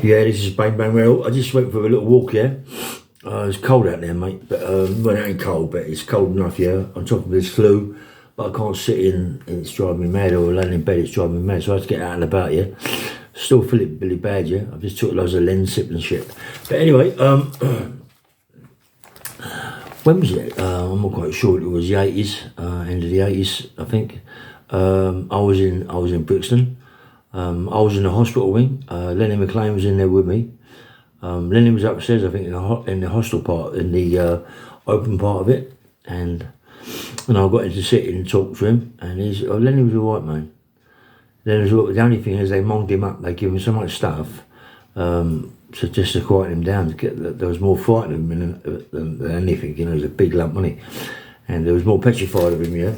Yeah, this is Bang Bang. Well, I just went for a little walk, yeah. It's cold out there, mate, but well, it ain't cold, but it's cold enough, yeah. On top of this flu, but I can't sit in, and it's driving me mad, or laying in bed, it's driving me mad, so I have to get out and about, yeah. Still feel it really bad, yeah. I've just took loads of Lensip and shit. But anyway, when was it? I'm not quite sure. It was the 80s, end of the 80s, I think. I was in Brixton. I was in the hospital wing. Lenny McLean was in there with me. Lenny was upstairs, I think, in the hostel part, in the open part of it, and I got him to sit in and talk to him, and Lenny was all right, man. Then the only thing is they monged him up. They give him so much stuff, so just to quiet him down. There was more frightened of him than anything. You know, he was a big lump, wasn't he? And there was more petrified of him, yeah.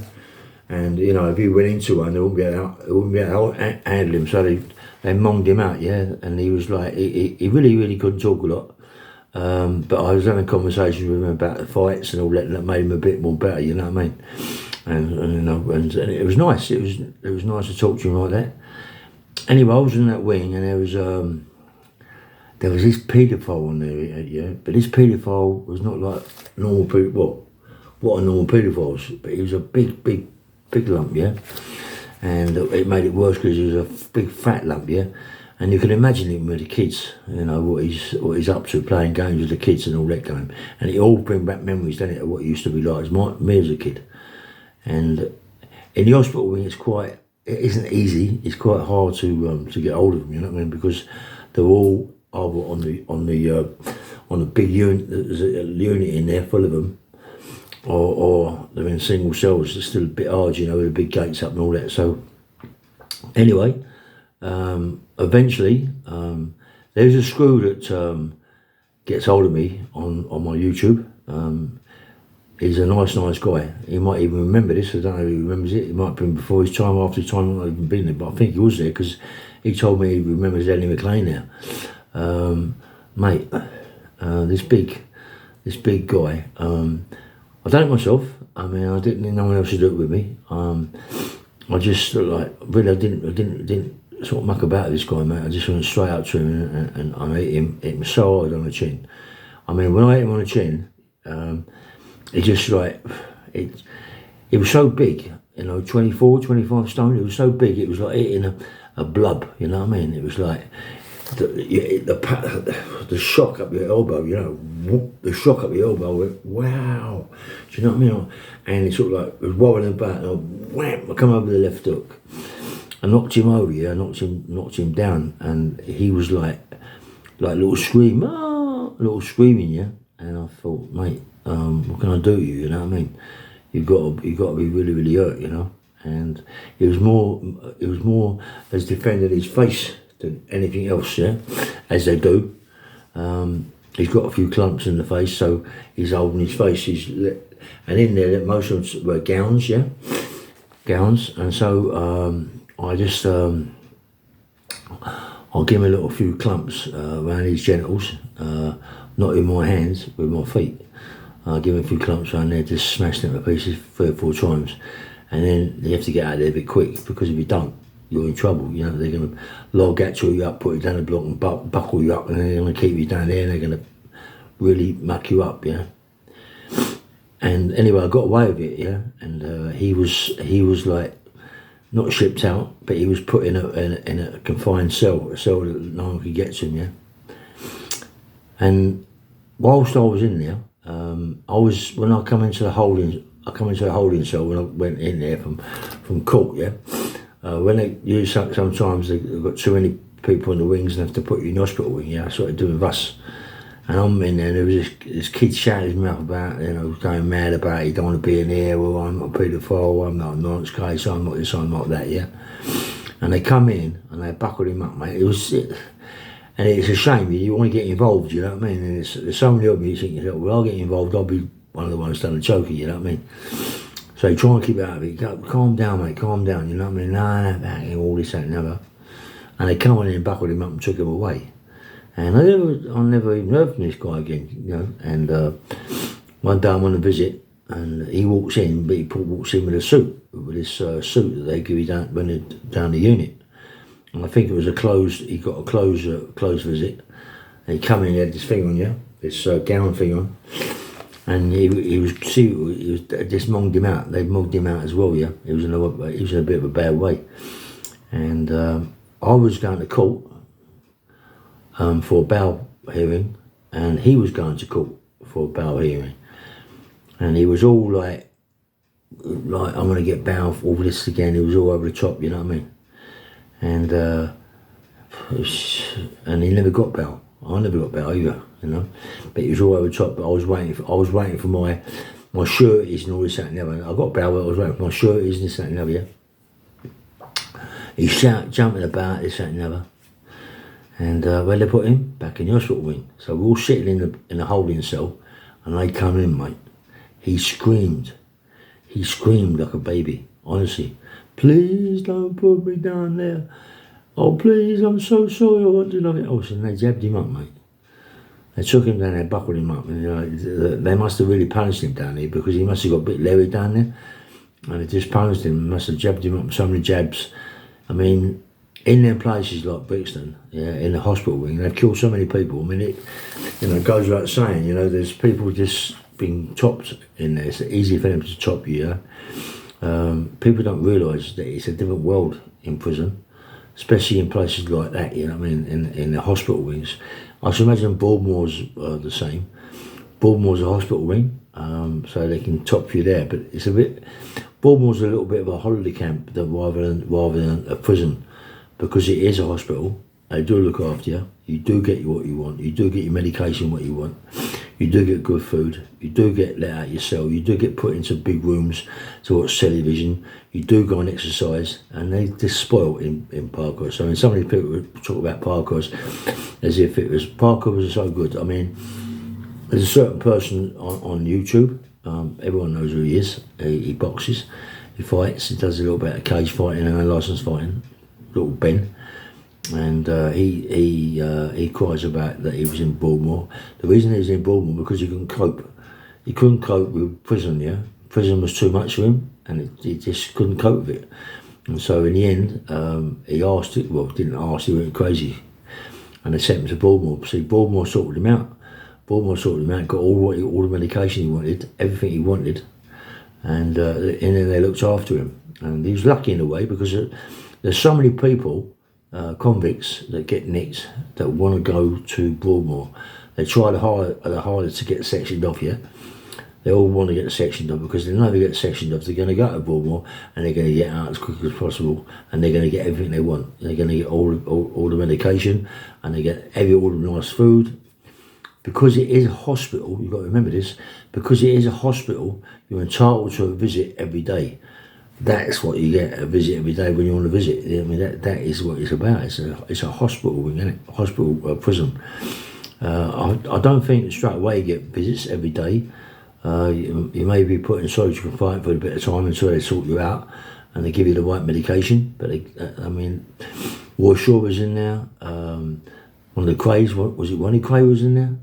And you know, if he went into one, they wouldn't be able to handle him. So they monged him out, yeah. And he was like, he really couldn't talk a lot. But I was having conversations with him about the fights and all that, and that made him a bit more better. You know what I mean? And you know, and it was nice. It was nice to talk to him like that. Anyway, I was in that wing, and there was this paedophile on there, yeah. But this paedophile was not like normal people. Well, what a normal paedophile was, but he was a big lump, yeah. And it made it worse because he was a big fat lump, yeah. And you can imagine him with the kids, you know, what he's up to, playing games with the kids and all that kind of. And it all bring back memories, doesn't it, of what it used to be like as me as a kid. And in the hospital wing, it isn't easy. It's quite hard to get hold of them. You know what I mean? Because they're all either on the big unit. There's a unit in there full of them, or they're in single cells. It's still a bit hard, you know, with the big gates up and all that. So anyway, eventually, there's a screw that gets hold of me on my YouTube. He's a nice guy. He might even remember this. I don't know if he remembers it. It might have been before his time, after his time. I've not even been there, but I think he was there because he told me he remembers Lenny McLean now. Mate, this big guy. I done it myself. I mean, I didn't. No one else to do it with me. I just like really. I didn't sort of muck about this guy, mate. I just went straight up to him and I hit him so hard on the chin. I mean, when I hit him on the chin, it just like, it was so big, you know, 24, 25 stone. It was so big, it was like hitting a blub, you know what I mean? It was like the shock up your elbow, you know, the shock up your elbow went, wow. Do you know what I mean? And it sort of like was wobbling about, and wham, I come over the left hook. I knocked him over, yeah, knocked him down, and he was like a little scream, little screaming, yeah. And I thought, mate, what can I do to you? You know what I mean? You got to be really hurt, you know. And it was more as defending his face than anything else, yeah, as they do. He's got a few clumps in the face, so he's holding his face. And in there, most of them were gowns, yeah, gowns. And so I just I'll give him a little few clumps around his genitals, not in my hands, with my feet. I'll give him a few clumps around there, just smash them to pieces 3 or 4 times. And then you have to get out of there a bit quick, because if you don't, you're in trouble. You know, they're going to log you up, put you down the block and buckle you up, and they're going to keep you down there, and they're going to really muck you up, yeah. And anyway, I got away with it, yeah. And he was like, not shipped out, but he was put in a confined cell, a cell that no one could get to him, yeah. And whilst I was in there, when I come into the holding cell when I went in there from court, yeah. When they use sometimes they've got too many people in the wings and have to put you in the hospital wing, yeah. That's what they do with us. And I'm in there, and there was this kid shouting his mouth about, you know, going mad about, he don't want to be in here, well, I'm not a paedophile, I'm not a nonce case, I'm not this, I'm not that, yeah. And they come in and they buckled him up, mate. And it's a shame, you want to get involved, you know what I mean? And there's so many of me, you think, well, I'll get involved, I'll be one of the ones done the choking, you know what I mean? So you try and keep out of it. Go, calm down, mate, calm down, you know what I mean? No, all this, that, and other. And they come in and buckled him up and took him away. And I never even heard from this guy again, you know. And one day I'm on a visit, and he walks in, but he walks in with a suit, with this suit that they give you down when they're down the unit. and I think it was he got a closed visit. And he come in, he had this thing on, yeah, this gown thing on, and he was just mugged him out. They mugged him out as well, yeah. He was in a bit of a bad way, and I was going to court for a bail hearing, and he was going to court for a bail hearing, and he was all like I'm going to get bail for all this again. He was all over the top, you know what I mean? And he never got bail. I never got bail either, you know. But he was all over the top. But I was waiting for my sureties and all this, that, and the other. I got bail, but I was waiting for my sureties and this, that, and the other. Yeah. He's jumping about this, that, and the other. And where they put him? Back in the hospital wing. So we're all sitting in the holding cell, and they come in, mate. He screamed. He screamed like a baby, honestly. Please don't put me down there. Oh, please, I'm so sorry, I want to do nothing else. And they jabbed him up, mate. They took him down there, buckled him up. And, you know, they must have really punished him down there because he must have got a bit leery down there. And they just punished him, must have jabbed him up with so many jabs. I mean, in them places like Brixton, yeah, in the hospital wing, they've killed so many people. I mean, it goes without saying, you know, there's people just being chopped in there. It's easy for them to chop you, yeah? People don't realise that it's a different world in prison, especially in places like that, you know what I mean, in the hospital wings. I should imagine Baltimore's the same. Baltimore's a hospital wing, so they can top you there, but it's Baltimore's a little bit of a holiday camp rather than a prison, because it is a hospital. They do look after you. You do get what you want. You do get your medication what you want. You do get good food. You do get let out your cell. You do get put into big rooms to watch television. You do go and exercise, and they just spoil in Parkhurst. I mean, so many people talk about Parkhurst as if Parkhurst was so good. I mean, there's a certain person on YouTube. Everyone knows who he is. He boxes, he fights, he does a little bit of cage fighting and licensed fighting. Little Ben. And he cries about that he was in Baltimore. The reason he was in Baltimore because he couldn't cope. He couldn't cope with prison, yeah. Prison was too much for him, and he just couldn't cope with it. And so in the end, he asked it. Well, didn't ask. He went crazy, and they sent him to Baltimore. See, Baltimore sorted him out. Got all the medication he wanted, everything he wanted, and then they looked after him. And he was lucky in a way because there's so many people. Convicts that get nicked that want to go to Broadmoor. They try the hardest to get sectioned off, yeah? They all want to get sectioned off because they know they get sectioned off, they're going to go to Broadmoor and they're going to get out as quick as possible, and they're going to get everything they want. They're going to get all the medication, and they get all the nice food. Because it is a hospital, you've got to remember this, because it is a hospital, you're entitled to a visit every day. That's what you get, a visit every day when you're on a visit. I mean, that is what it's about. It's a hospital, isn't it? Hospital prison. I don't think straight away you get visits every day. You may be put in solitary confinement for a bit of time until they sort you out and they give you the right medication. But I mean, Warshaw was in there. One of the Crays, was it Ronnie Cray was in there?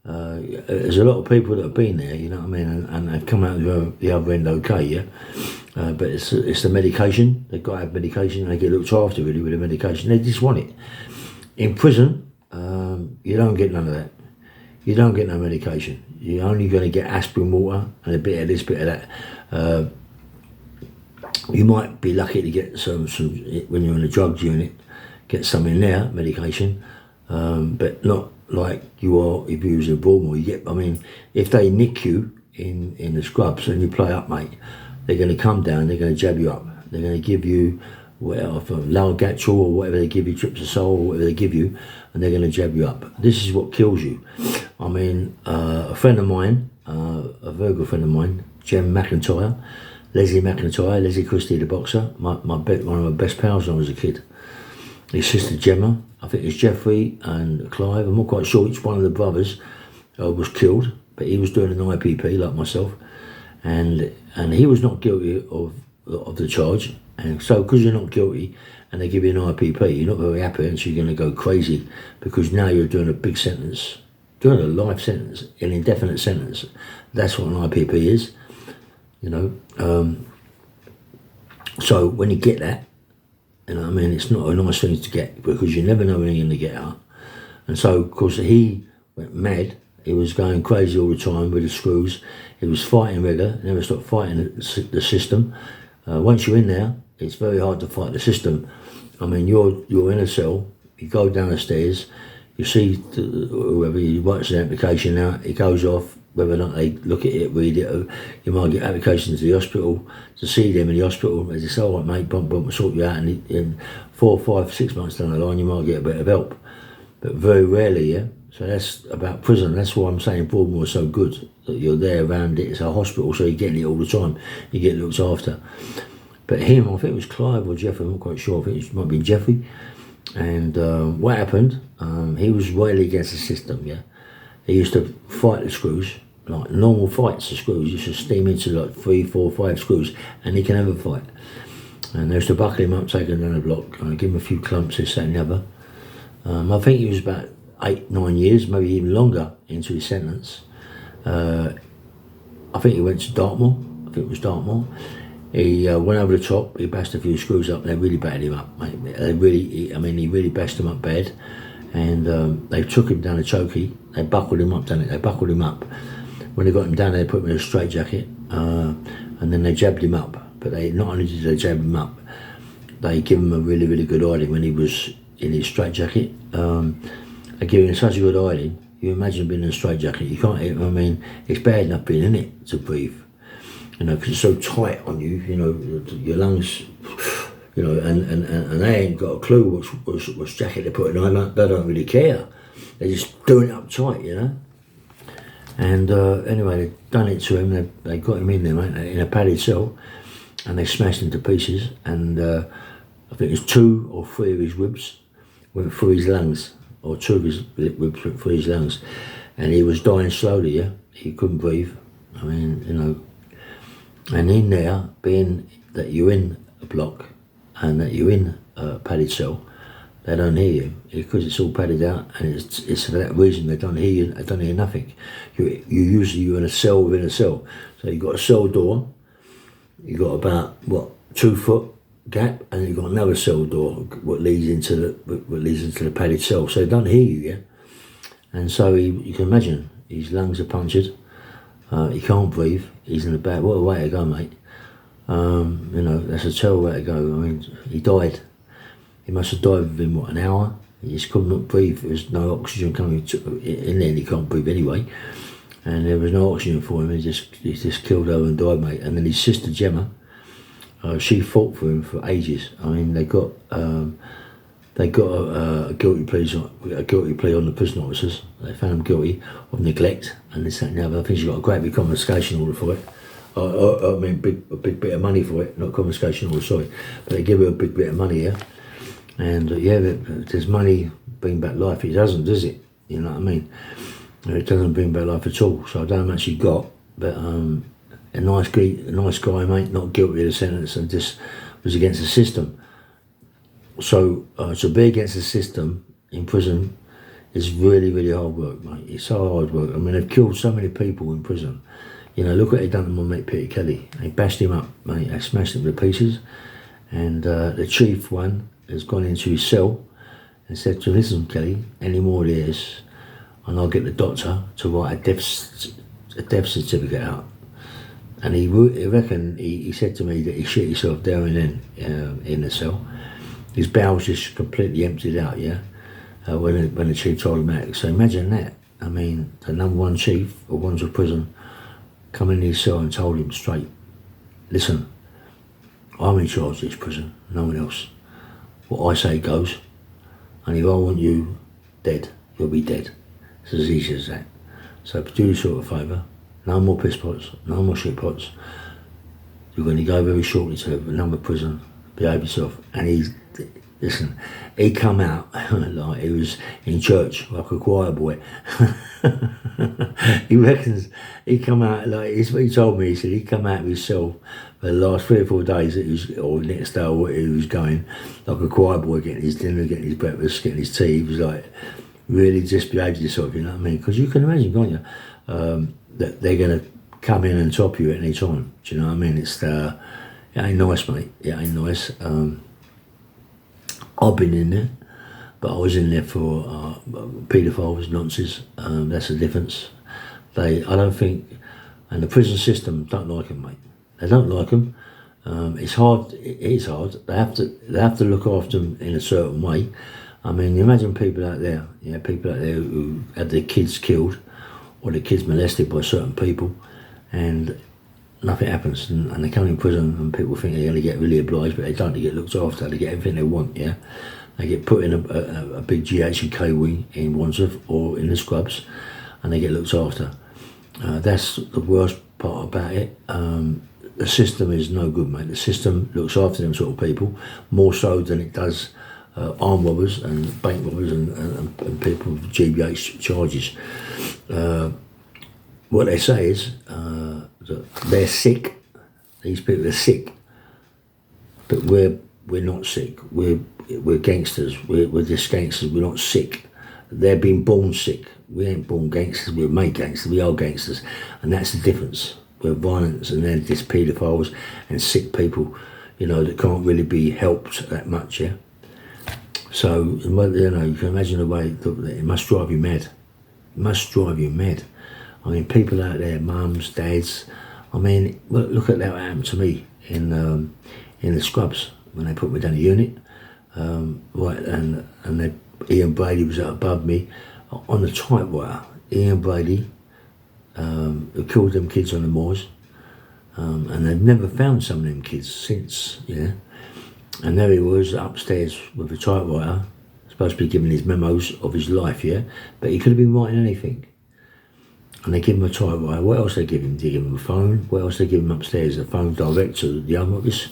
There's a lot of people that have been there, you know what I mean, and they've come out the other end okay, yeah. But it's the medication. They've got to have medication, and they get looked after really with the medication. They just want it. In prison, you don't get none of that. You don't get no medication. You're only going to get aspirin water and a bit of this, bit of that. You might be lucky to get some when you're in the drugs unit, get some in there, medication, but not like you are if you was in Baltimore. You get, I mean, if they nick you in the scrubs and you play up, mate, they're going to come down, they're going to jab you up, they're going to give you whatever, Largatural or whatever they give you, Tripsosol or whatever they give you, and they're going to jab you up. This is what kills you. I mean, a friend of mine, a very good friend of mine, Jem McIntyre, Leslie Christie, the boxer, one of my best pals when I was a kid. His sister Gemma, I think it's Jeffrey and Clive, I'm not quite sure which one of the brothers was killed, but he was doing an IPP like myself, and he was not guilty of the charge. And so because you're not guilty and they give you an IPP, you're not very happy, and so you're going to go crazy because now you're doing a big sentence, doing a life sentence, an indefinite sentence. That's what an IPP is, you know. So when you get that, You know what I mean? It's not a nice thing to get because you never know when you're going to get out. And so, of course, he went mad. He was going crazy all the time with the screws. He was fighting regular, never stopped fighting the system. Once you're in there, it's very hard to fight the system. I mean, you're in a cell, you go down the stairs, you see whoever you writes the application out, it goes off, whether or not they look at it, read it, you might get applications to the hospital, to see them in the hospital, they just say, all right mate, bump, we'll sort you out, and in 4, 5, 6 months down the line you might get a bit of help. But very rarely, yeah? So that's about prison. That's why I'm saying Broadmoor is so good, that you're there around it. It's a hospital, so you're getting it all the time. You get looked after. But him, I think it was Clive or Jeffrey, I'm not quite sure. I think it might be Jeffrey. And what happened, he was really against the system, yeah? He used to fight the screws, like normal fights, the screws. He used to steam into like 3, 4, 5 screws, and he can never fight. And they used to buckle him up, take him down the block, give him a few clumps, this, that, and the other. I think he was about 8, 9 years, maybe even longer into his sentence. I think he went to Dartmoor. I think it was Dartmoor. He went over the top. He bashed a few screws up. They really battered him up, mate. He really bashed him up bad. And they took him down the chokey. They buckled him up, done it. They buckled him up. When they got him down, they put him in a straitjacket, and then they jabbed him up. But they not only did they jab him up, they gave him a really, really good hiding when he was in his straitjacket. They give him such a good hiding. You imagine being in a straitjacket. You can't. I mean, it's bad enough being in it to breathe. You know, because it's so tight on you. You know, your lungs. You know, and they ain't got a clue which jacket they're putting on. They don't really care. They're just doing it up tight. You know. And anyway, they done it to him. They got him in there, mate, in a padded cell, and they smashed him to pieces. And I think it was 2 or 3 of his ribs went through his lungs, or 2 of his ribs went through his lungs, and he was dying slowly. Yeah, he couldn't breathe. I mean, you know, and in there, being that you're in a block and that you're in a padded cell, they don't hear you because it's all padded out, and it's for that reason they don't hear you. They don't hear nothing. You're in a cell within a cell. So you've got a cell door. You've got about 2 foot gap, and you've got another cell door what leads into the padded cell. So they don't hear you, yeah. And so you can imagine his lungs are punctured. He can't breathe. He's in a bad. What a way to go, mate. You know, that's a terrible way to go. I mean, he died. He must have died within an hour. He just could not breathe. There was no oxygen coming in there, and he can't breathe anyway. And there was no oxygen for him. He just killed over and died, mate. And then his sister Gemma, she fought for him for ages. I mean, they got a guilty plea on the prison officers. They found him guilty of neglect and this, that, and the other. I think she got a great big confiscation order for it. I mean, a big bit of money for it, not confiscation order, sorry. But they give her a big bit of money, yeah. And there's money bring back life. It doesn't, does it? You know what I mean? It doesn't bring back life at all. So I don't know how much he got, but a nice guy, mate, not guilty of the sentence, and just was against the system. So to be against the system in prison is really, really hard work, mate. It's so hard work. I mean, they've killed so many people in prison. You know, look what they've done to my mate Peter Kelly. They bashed him up, mate. They smashed him to pieces. And the chief one has gone into his cell and said to him, listen, Kelly, any more of this, and I'll get the doctor to write a death certificate out. And he said to me that he shit himself down and then in the cell. His bowels just completely emptied out, yeah, when the chief told him that. So imagine that. I mean, the number 1 chief of Wandsworth Prison come in his cell and told him straight, listen, I'm in charge of this prison, no one else. What I say goes, and if I want you dead, you'll be dead. It's as easy as that. So do yourself a favour, no more piss pots, no more shit pots. You're going to go very shortly to another prison, behave yourself. And he come out like he was in church, like a choir boy. He reckons he come out like, it's what he told me. He said he come out of his cell for the last 3 or 4 days that or next day, or he was going, like a choir boy, getting his dinner, getting his breakfast, getting his tea. He was like, really just behaved yourself, you know what I mean? Because you can imagine, can't you, that they're going to come in and top you at any time. Do you know what I mean? It ain't nice, mate. It ain't nice. I've been in there, but I was in there for paedophiles, nonsense. That's the difference. I don't think, and the prison system don't like them, mate. They don't like them. It's hard. It is hard. They have to look after them in a certain way. I mean, imagine people out there, people out there who had their kids killed or their kids molested by certain people, and nothing happens, and they come in prison, and people think they're going to get really obliged, but they don't. They get looked after. They get everything they want. Yeah, they get put in a big GH&K wing in Wandsworth or in the Scrubs, and they get looked after. That's the worst part about it. The system is no good, mate. The system looks after them sort of people more so than it does armed robbers and bank robbers and people with GBH charges. What they say is that they're sick. These people are sick, but we're not sick. We're gangsters. We're just gangsters. We're not sick. They're being born sick. We ain't born gangsters. We're made gangsters. We are gangsters, and that's the difference. We're violence, and they're just paedophiles and sick people, that can't really be helped that much. Yeah. So you can imagine the way it must drive you mad. It must drive you mad. I mean, people out there, mums, dads. I mean, look at that happened to me in the Scrubs when they put me down a unit. Ian Brady was out above me on the typewriter. Ian Brady, who killed them kids on the moors, and they've never found some of them kids since. Yeah, and there he was upstairs with a typewriter, supposed to be giving his memos of his life. Yeah, but he could have been writing anything. And they give him a typewriter. What else they give him? They give him a phone. What else they give him upstairs? A phone direct to the home office.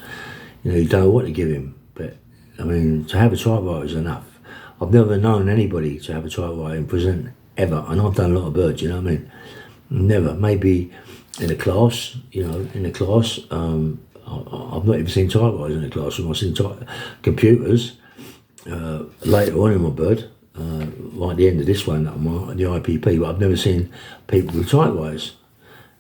You don't know what to give him. But I mean, to have a typewriter is enough. I've never known anybody to have a typewriter in prison ever, and I've done a lot of birds. You know what I mean? Never. Maybe in a class. In a class. I've not even seen typewriters in a classroom. I've seen computers later on in my bird. Right at the end of this one, the IPP, but I've never seen people with typewriters,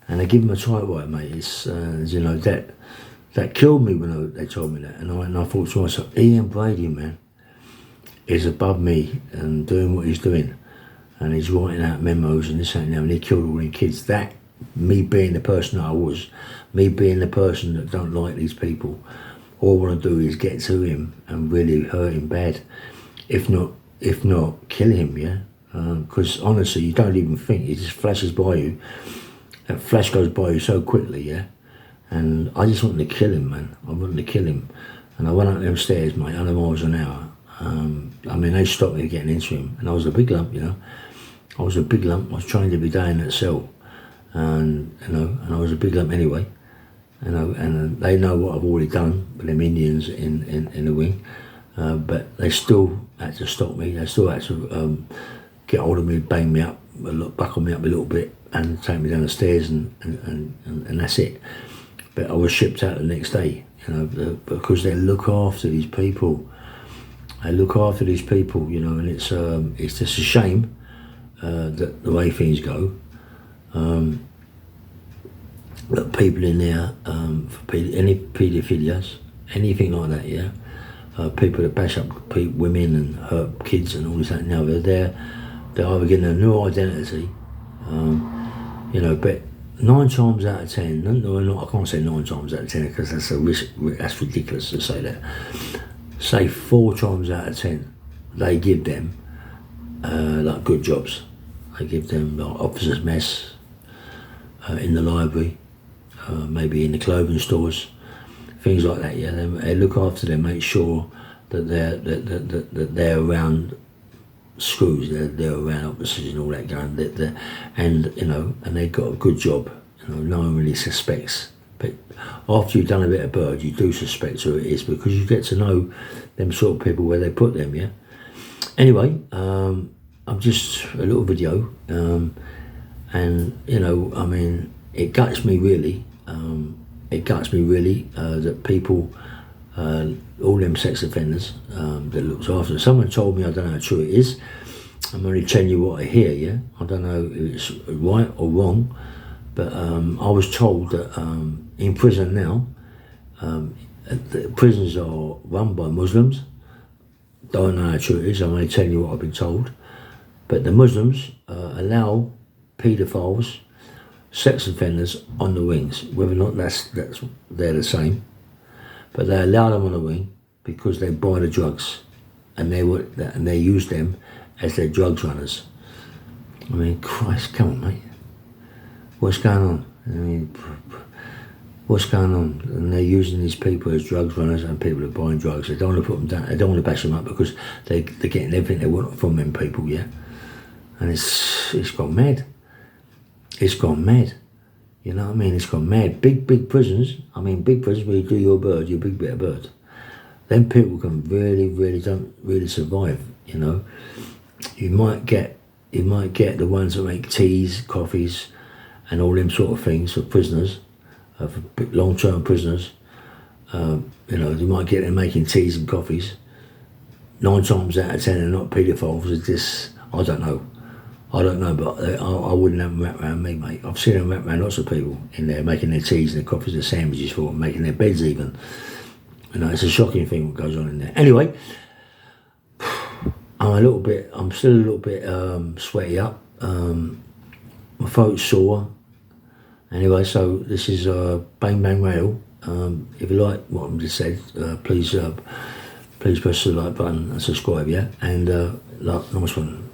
and they give them a typewriter, mate. It's that killed me when they told me that, and I thought to myself, Ian Brady, man, is above me and doing what he's doing, and he's writing out memos and this and that, and he killed all the kids. That, me being the person that I was, me being the person that don't like these people, all I want to do is get to him and really hurt him bad, if not kill him, yeah? Because honestly, you don't even think, it just flashes by you. That flash goes by you so quickly, yeah? And I just wanted to kill him, man. I wanted to kill him. And I went up them stairs, mate, 100 miles an hour. I mean, they stopped me getting into him. And I was a big lump, I was a big lump. I was trained every day in that cell. And I was a big lump anyway. And they know what I've already done with them Indians in the wing. But they still had to stop me. They still had to get hold of me, bang me up, buckle me up a little bit, and take me down the stairs, and that's it. But I was shipped out the next day, because they look after these people. They look after these people, and it's just a shame that the way things go. That people in there for any paedophilias, anything like that, yeah. People that bash up women and hurt kids and all this that and the other, they're either getting a new identity, but 9 times out of 10, no, I can't say 9 times out of 10 because that's ridiculous to say that. Say 4 times out of 10, they give them like good jobs. They give them like officers' mess in the library, maybe in the clothing stores. Things like that, yeah. They look after them, make sure that they're around screws, they're around officers and all that going. And they've got a good job. No one really suspects. But after you've done a bit of bird, you do suspect who it is because you get to know them sort of people where they put them, yeah. Anyway, I'm just a little video, and I mean, it guts me really. That people, all them sex offenders that looks after. Someone told me, I don't know how true it is. I'm only telling you what I hear, yeah? I don't know if it's right or wrong, but I was told that in prison now, the prisons are run by Muslims, don't know how true it is, I'm only telling you what I've been told. But the Muslims allow paedophiles, sex offenders on the wings, whether or not they're the same. But they allow them on the wing because they buy the drugs, and they use them as their drugs runners. I mean, Christ, come on, mate. What's going on? I mean, what's going on? And they're using these people as drugs runners and people are buying drugs. They don't want to put them down. They don't want to bash them up because they're getting everything they want from them people, yeah? And it's gone mad. It's gone mad. You know what I mean? It's gone mad. Big prisons. I mean, big prisons where you do your bird, your big bit of bird. Then people can don't really survive, you know? You might get the ones that make teas, coffees, and all them sort of things for prisoners, for long-term prisoners. You know, you might get them making teas and coffees. 9 times out of 10 they're not paedophiles. It's just, I don't know, but I wouldn't have them wrapped around me, mate. I've seen them wrapped around lots of people in there, making their teas and their coffees and sandwiches for them, making their beds even. You know, it's a shocking thing what goes on in there. Anyway, I'm still a little bit sweaty up. My throat's sore. Anyway, so this is Bang Bang Radio. If you like what I've just said, please press the like button and subscribe, yeah? And nice one.